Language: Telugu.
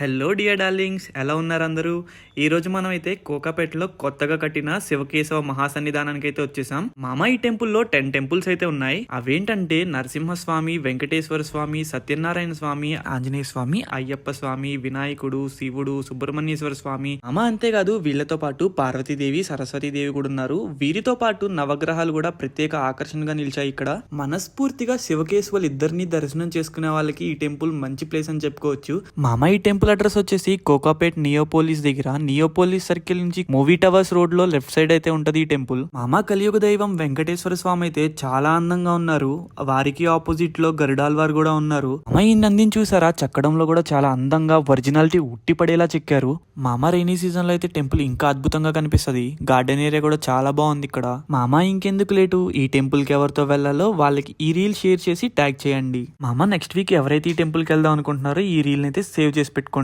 హలో డియర్ డార్లింగ్స్, ఎలా ఉన్నారు అందరూ? ఈరోజు మనం అయితే కోకాపేటలో కొత్తగా కట్టిన శివకేశవ మహాసన్నిధానానికి అయితే వచ్చేసాం. మామ ఈ టెంపుల్లో 10 టెంపుల్స్ అయితే ఉన్నాయి. అవేంటంటే నరసింహస్వామి, వెంకటేశ్వర స్వామి, సత్యనారాయణ స్వామి, ఆంజనేయ స్వామి, అయ్యప్ప స్వామి, వినాయకుడు, శివుడు, సుబ్రహ్మణ్యేశ్వర స్వామి. మామ అంతేకాదు వీళ్ళతో పాటు పార్వతీదేవి, సరస్వతీదేవి కూడా ఉన్నారు. వీరితో పాటు నవగ్రహాలు కూడా ప్రత్యేక ఆకర్షణగా నిలిచాయి ఇక్కడ. మనస్ఫూర్తిగా శివకేశవులు ఇద్దరిని దర్శనం చేసుకునే వాళ్ళకి ఈ టెంపుల్ మంచి ప్లేస్ అని చెప్పుకోవచ్చు. మామ ఈ టెంపుల్ అడ్రస్ వచ్చేసి కోకాపేట్ నియోపోలిస్ దగ్గర, నియోపోలిస్ సర్కిల్ నుంచి మూవీ టవర్స్ రోడ్ లో లెఫ్ట్ సైడ్ అయితే ఉంటది ఈ టెంపుల్. మామ కలియుగ దైవం వెంకటేశ్వర స్వామి అయితే చాలా అందంగా ఉన్నారు. వారికి ఆపోజిట్ లో గరుడాల్వార్ కూడా ఉన్నారు. మామ ఈ నందిని చూసారా, చెక్కడంలో కూడా చాలా అందంగా ఒరిజినాలిటీ ఉట్టి పడేలా చెక్కారు. మామ రైనీ సీజన్ లో అయితే టెంపుల్ ఇంకా అద్భుతంగా కనిపిస్తది. గార్డెన్ ఏరియా కూడా చాలా బాగుంది ఇక్కడ. మామ ఇంకెందుకు లేటు, ఈ టెంపుల్ కి ఎవరితో వెళ్లాలో వాళ్ళకి ఈ రీల్ షేర్ చేసి ట్యాగ్ చేయండి. మామ నెక్స్ట్ వీక్ ఎవరైతే ఈ టెంపుల్ కి వెళ్దాం అనుకుంటున్నారో ఈ రీల్ అయితే సేవ్ చేసి పెట్టుకోండి.